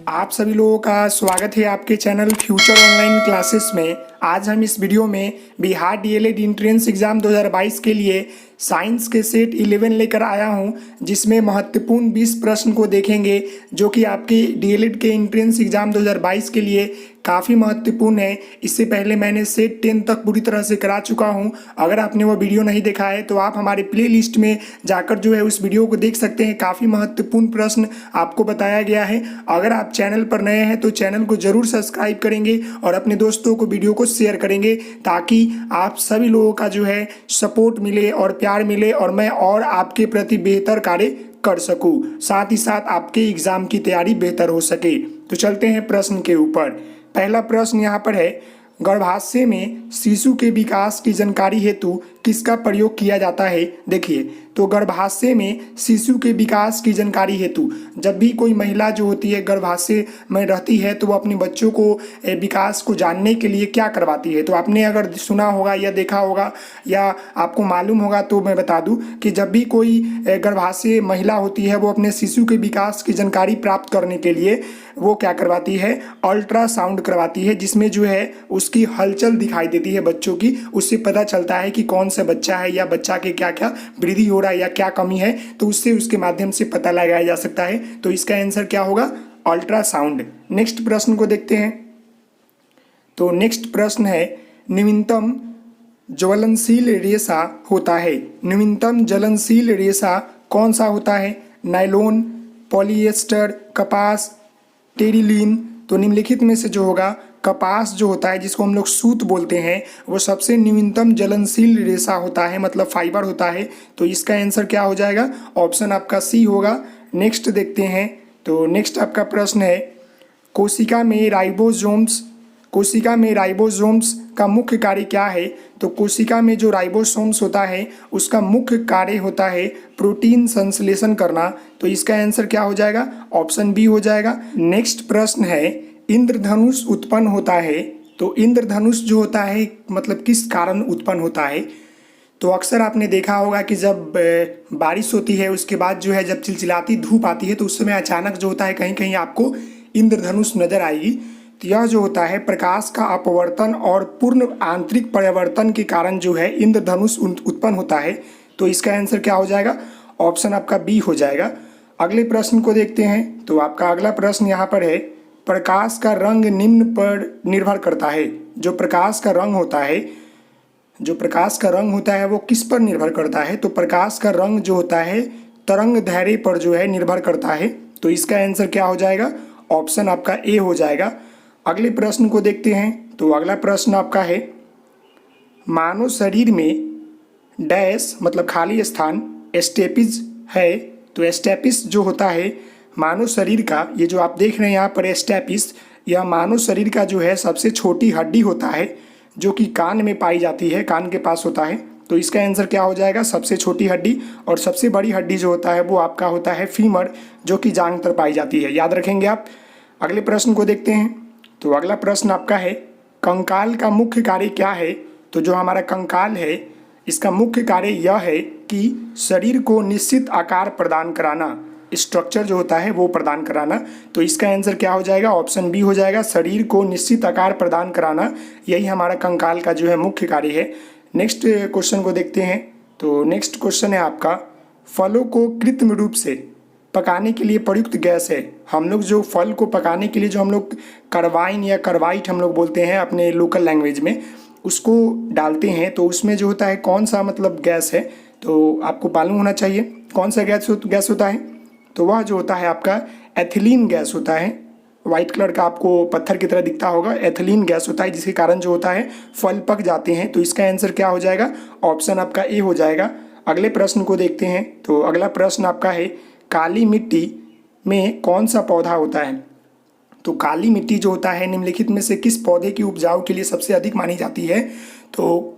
आप सभी लोगों का स्वागत है आपके चैनल फ्यूचर ऑनलाइन क्लासेस में। आज हम इस वीडियो में बिहार डीएलएड एंट्रेंस एग्ज़ाम 2022 के लिए साइंस के सेट 11 लेकर आया हूं, जिसमें महत्वपूर्ण 20 प्रश्न को देखेंगे जो कि आपके डीएलएड के एंट्रेंस एग्ज़ाम 2022 के लिए काफ़ी महत्वपूर्ण है। इससे पहले मैंने सेट 10 तक पूरी तरह से करा चुका हूं। अगर आपने वो वीडियो नहीं देखा है तो आप हमारे प्ले लिस्ट में जाकर जो है उस वीडियो को देख सकते हैं। काफ़ी महत्वपूर्ण प्रश्न आपको बताया गया है। अगर आप चैनल पर नए हैं तो चैनल को ज़रूर सब्सक्राइब करेंगे और अपने दोस्तों को वीडियो को शेयर करेंगे, ताकि आप सभी लोगों का जो है सपोर्ट मिले और प्यार मिले और मैं और आपके प्रति बेहतर कार्य कर सकूं, साथ ही साथ आपके एग्ज़ाम की तैयारी बेहतर हो सके। तो चलते हैं प्रश्न के ऊपर। पहला प्रश्न यहाँ पर है, गर्भाशय में शिशु के विकास की जानकारी हेतु किसका प्रयोग किया जाता है। देखिए, तो गर्भाशय में शिशु के विकास की जानकारी हेतु जब भी कोई महिला जो होती है गर्भाशय में रहती है तो वो अपने बच्चों को विकास को जानने के लिए क्या करवाती है। तो आपने अगर सुना होगा या देखा होगा या आपको मालूम होगा तो मैं बता दूं कि जब भी कोई गर्भाशय महिला होती है वो अपने शिशु के विकास की जानकारी प्राप्त करने के लिए वो क्या करवाती है, अल्ट्रासाउंड करवाती है, जिसमें जो है उसकी हलचल दिखाई देती है बच्चों की। उससे पता चलता है कि कौन सा बच्चा है या बच्चा के क्या क्या वृद्धि हो रहा है या क्या कमी है, तो उससे उसके माध्यम से पता लगाया जा सकता है। तो इसका आंसर क्या होगा, अल्ट्रासाउंड। नेक्स्ट प्रश्न को देखते हैं। तो नेक्स्ट प्रश्न है, न्यूनतम ज्वलनशील रेशा होता है। न्यूनतम ज्वलनशील रेशा कौन सा होता है, नायलॉन, पॉलिएस्टर, कपास, टेरिलीन। तो निम्नलिखित में से जो होगा कपास जो होता है, जिसको हम लोग सूत बोलते हैं, वो सबसे न्यूनतम ज्वलनशील रेशा होता है, मतलब फाइबर होता है। तो इसका आंसर क्या हो जाएगा, ऑप्शन आपका सी होगा। नेक्स्ट देखते हैं। तो नेक्स्ट आपका प्रश्न है, कोशिका में राइबोसोम्स का मुख्य कार्य क्या है। तो कोशिका में जो राइबोसोम्स होता है उसका मुख्य कार्य होता है प्रोटीन संश्लेषण करना। तो इसका आंसर क्या हो जाएगा, ऑप्शन बी हो जाएगा। नेक्स्ट प्रश्न है, इंद्रधनुष उत्पन्न होता है। तो इंद्रधनुष जो होता है मतलब किस कारण उत्पन्न होता है। तो अक्सर आपने देखा होगा कि जब बारिश होती है उसके बाद जो है जब चिलचिलाती धूप आती है तो उस समय अचानक जो होता है कहीं कहीं आपको इंद्रधनुष नजर आएगी। तो यह जो होता है प्रकाश का अपवर्तन और पूर्ण आंतरिक परिवर्तन के कारण जो है इंद्रधनुष उत्पन्न होता है। तो इसका आंसर क्या हो जाएगा, ऑप्शन आपका बी हो जाएगा। अगले प्रश्न को देखते हैं। तो आपका अगला प्रश्न यहाँ पर है, प्रकाश का रंग निम्न पर निर्भर करता है। जो प्रकाश का रंग होता है वो किस पर निर्भर करता है। तो प्रकाश का रंग जो होता है तरंग दैर्ध्य पर जो है निर्भर करता है। तो इसका आंसर क्या हो जाएगा, ऑप्शन आपका ए हो जाएगा। अगले प्रश्न को देखते हैं। तो अगला प्रश्न आपका है, मानव शरीर में डैश मतलब खाली स्थान स्टेपिज है। तो स्टेपिस जो होता है मानव शरीर का, ये जो आप देख रहे हैं यहाँ पर स्टेपिस, यह मानव शरीर का जो है सबसे छोटी हड्डी होता है जो कि कान में पाई जाती है, कान के पास होता है। तो इसका आंसर क्या हो जाएगा, सबसे छोटी हड्डी। और सबसे बड़ी हड्डी जो होता है वो आपका होता है फीमर, जो कि जांघ पर पाई जाती है, याद रखेंगे आप। अगले प्रश्न को देखते हैं। तो अगला प्रश्न आपका है, कंकाल का मुख्य कार्य क्या है। तो जो हमारा कंकाल है इसका मुख्य कार्य यह है कि शरीर को निश्चित आकार प्रदान कराना, स्ट्रक्चर जो होता है वो प्रदान कराना। तो इसका आंसर क्या हो जाएगा, ऑप्शन बी हो जाएगा, शरीर को निश्चित आकार प्रदान कराना, यही हमारा कंकाल का जो है मुख्य कार्य है। नेक्स्ट क्वेश्चन को देखते हैं। तो नेक्स्ट क्वेश्चन है आपका, फलों को कृत्रिम रूप से पकाने के लिए प्रयुक्त गैस है। हम लोग जो फल को पकाने के लिए जो हम लोग कार्बाइन या कार्बाइट हम लोग बोलते हैं अपने लोकल लैंग्वेज में, उसको डालते हैं, तो उसमें जो होता है कौन सा मतलब गैस है। तो आपको मालूम होना चाहिए कौन सा गैस होता है। तो वह जो होता है आपका एथिलीन गैस होता है। वाइट कलर का आपको पत्थर की तरह दिखता होगा, एथिलीन गैस होता है, जिसके कारण जो होता है फल पक जाते हैं। तो इसका आंसर क्या हो जाएगा, ऑप्शन आपका ए हो जाएगा। अगले प्रश्न को देखते हैं। तो अगला प्रश्न आपका है, काली मिट्टी में कौन सा पौधा होता है। तो काली मिट्टी जो होता है निम्नलिखित में से किस पौधे की उपजाऊ के लिए सबसे अधिक मानी जाती है। तो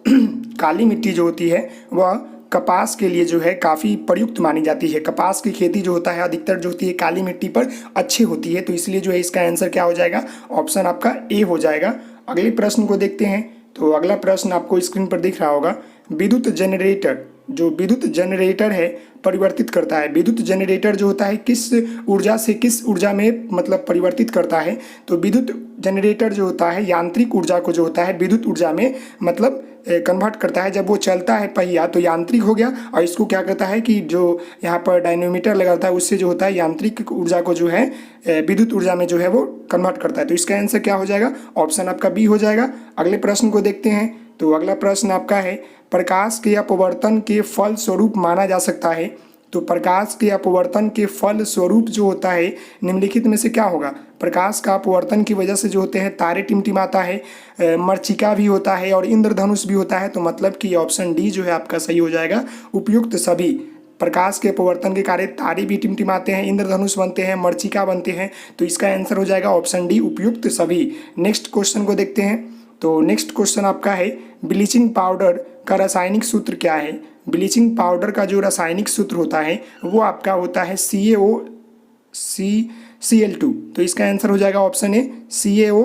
काली मिट्टी जो होती है वह कपास के लिए जो है काफ़ी प्रयुक्त मानी जाती है। कपास की खेती जो होता है अधिकतर जो होती है काली मिट्टी पर अच्छी होती है। तो इसलिए जो है इसका आंसर क्या हो जाएगा, ऑप्शन आपका ए हो जाएगा। अगले प्रश्न को देखते हैं। तो अगला प्रश्न आपको स्क्रीन पर दिख रहा होगा, विद्युत जनरेटर जो विद्युत जनरेटर है परिवर्तित करता है। विद्युत जनरेटर जो होता है किस ऊर्जा से किस ऊर्जा में मतलब परिवर्तित करता है, तो विद्युत जनरेटर जो होता है यांत्रिक ऊर्जा को जो होता है विद्युत ऊर्जा में मतलब कन्वर्ट करता है। जब वो चलता है पहिया तो यांत्रिक हो गया, और इसको क्या करता है कि जो यहाँ पर डायनोमीटर लगाता है उससे जो होता है यांत्रिक ऊर्जा को जो है विद्युत ऊर्जा में जो है वो कन्वर्ट करता है। तो इसका आंसर क्या हो जाएगा, ऑप्शन आपका बी हो जाएगा। अगले प्रश्न को देखते हैं। तो अगला प्रश्न आपका है प्रकाश के अपवर्तन के फल स्वरूप माना जा सकता है। तो प्रकाश के अपवर्तन के फल स्वरूप जो होता है निम्नलिखित में से क्या होगा। प्रकाश का अपवर्तन की वजह से जो होते हैं तारे टिमटिमाता है, मरीचिका भी होता है और इंद्रधनुष भी होता है। तो मतलब कि ऑप्शन डी जो है आपका सही हो जाएगा। उपयुक्त सभी, प्रकाश के अपवर्तन के कारण तारे भी टिमटिमाते हैं, इंद्रधनुष बनते हैं, मरीचिका बनते हैं। तो इसका आंसर हो जाएगा ऑप्शन डी उपयुक्त सभी। नेक्स्ट क्वेश्चन को देखते हैं। तो नेक्स्ट क्वेश्चन आपका है ब्लीचिंग पाउडर का रासायनिक सूत्र क्या है। ब्लीचिंग पाउडर का जो रासायनिक सूत्र होता है वो आपका होता है CaOCl2। तो इसका आंसर हो जाएगा ऑप्शन ए CaO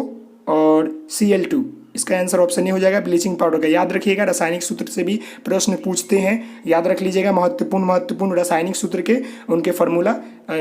और Cl2। इसका आंसर ऑप्शन ए हो जाएगा ब्लीचिंग पाउडर का। याद रखिएगा रासायनिक सूत्र से भी प्रश्न पूछते हैं, याद रख लीजिएगा महत्वपूर्ण रासायनिक सूत्र के उनके फॉर्मूला।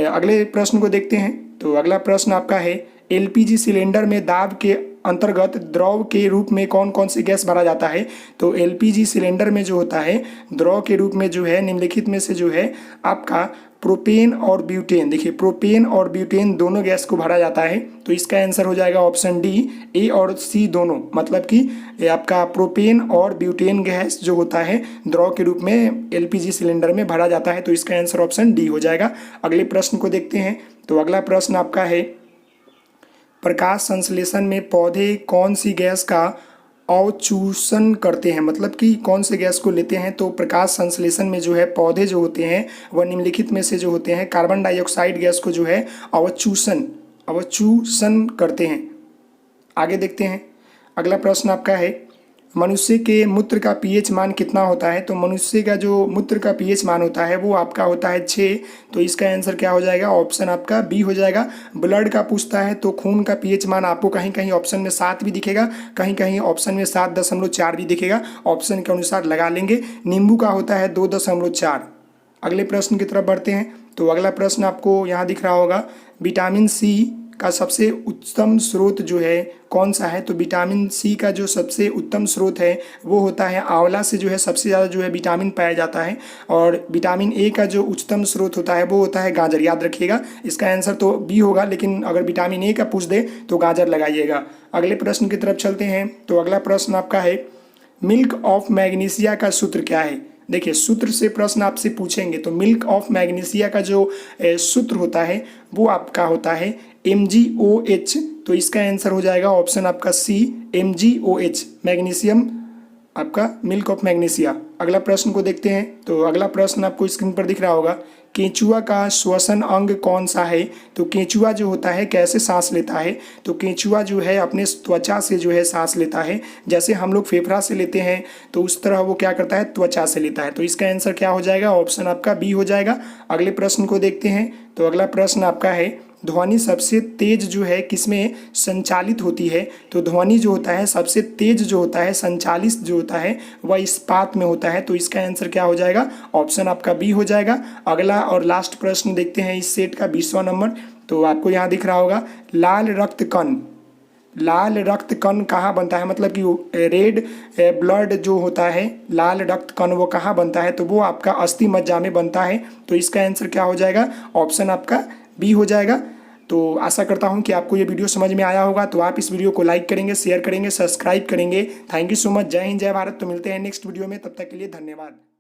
अगले प्रश्न को देखते हैं। तो अगला प्रश्न आपका है LPG सिलेंडर में दाब के अंतर्गत द्रव के रूप में कौन कौन सी गैस भरा जाता है। तो LPG सिलेंडर में जो होता है द्रव के रूप में जो है निम्नलिखित में से जो है आपका प्रोपेन और ब्यूटेन, देखिए प्रोपेन और ब्यूटेन दोनों गैस को भरा जाता है। तो इसका आंसर हो जाएगा ऑप्शन डी ए और सी दोनों, मतलब कि आपका प्रोपेन और ब्यूटेन गैस जो होता है द्रव के रूप में LPG सिलेंडर में भरा जाता है। तो इसका आंसर ऑप्शन डी हो जाएगा। अगले प्रश्न को देखते हैं। तो अगला प्रश्न आपका है प्रकाश संश्लेषण में पौधे कौन सी गैस का अवचूषण करते हैं, मतलब कि कौन से गैस को लेते हैं। तो प्रकाश संश्लेषण में जो है पौधे जो होते हैं वह निम्नलिखित में से जो होते हैं कार्बन डाइऑक्साइड गैस को जो है अवचूषण करते हैं। आगे देखते हैं। अगला प्रश्न आपका है मनुष्य के मूत्र का pH मान कितना होता है। तो मनुष्य का जो मूत्र का pH मान होता है वो आपका होता है 6। तो इसका आंसर क्या हो जाएगा, ऑप्शन आपका बी हो जाएगा। ब्लड का पूछता है तो खून का pH मान आपको कहीं कहीं ऑप्शन में 7 भी दिखेगा, कहीं कहीं ऑप्शन में 7.4 भी दिखेगा, ऑप्शन के अनुसार लगा लेंगे। नींबू का होता है 2.4। अगले प्रश्न की तरफ बढ़ते हैं। तो अगला प्रश्न आपको यहाँ दिख रहा होगा विटामिन सी का सबसे उत्तम स्रोत जो है कौन सा है। तो विटामिन सी का जो सबसे उत्तम स्रोत है वो होता है आंवला से जो है सबसे ज़्यादा जो है विटामिन पाया जाता है। और विटामिन ए का जो उच्चतम स्रोत होता है वो होता है गाजर। याद रखिएगा इसका आंसर तो बी होगा, लेकिन अगर विटामिन ए का पूछ दे तो गाजर लगाइएगा। अगले प्रश्न की तरफ चलते हैं। तो अगला प्रश्न आपका है मिल्क ऑफ मैग्नीशिया का सूत्र क्या है। देखिए सूत्र से प्रश्न आपसे पूछेंगे तो मिल्क ऑफ मैग्नीशिया का जो सूत्र होता है वो आपका होता है MgOH। तो इसका आंसर हो जाएगा ऑप्शन आपका सी MgOH, मैग्नीशियम आपका मिल्क ऑफ मैग्नीशिया। अगला प्रश्न को देखते हैं। तो अगला प्रश्न आपको स्क्रीन पर दिख रहा होगा केंचुआ का श्वसन अंग कौन सा है। तो केंचुआ जो होता है कैसे सांस लेता है। तो केंचुआ जो है अपने त्वचा से जो है सांस लेता है, जैसे हम लोग फेफड़ा से लेते हैं तो उस तरह वो क्या करता है त्वचा से लेता है। तो इसका आंसर क्या हो जाएगा, ऑप्शन आपका बी हो जाएगा। अगले प्रश्न को देखते हैं। तो अगला प्रश्न आपका है ध्वनि सबसे तेज जो है किसमें संचालित होती है। तो ध्वनि जो होता है सबसे तेज जो होता है संचालित जो होता है वह इस्पात में होता है। तो इसका आंसर क्या हो जाएगा, ऑप्शन आपका बी हो जाएगा। अगला और लास्ट प्रश्न देखते हैं इस सेट का 20वां नंबर। तो आपको यहाँ दिख रहा होगा लाल रक्त कण, लाल रक्त कण कहाँ बनता है, मतलब कि रेड ब्लड जो होता है लाल रक्त कण वो कहाँ बनता है। तो वो आपका अस्थि मज्जा में बनता है। तो इसका आंसर क्या हो जाएगा, ऑप्शन आपका बी हो जाएगा। तो आशा करता हूं कि आपको ये वीडियो समझ में आया होगा। तो आप इस वीडियो को लाइक करेंगे, शेयर करेंगे, सब्सक्राइब करेंगे। Thank you so much. जय हिंद, जय भारत। तो मिलते हैं नेक्स्ट वीडियो में, तब तक के लिए धन्यवाद।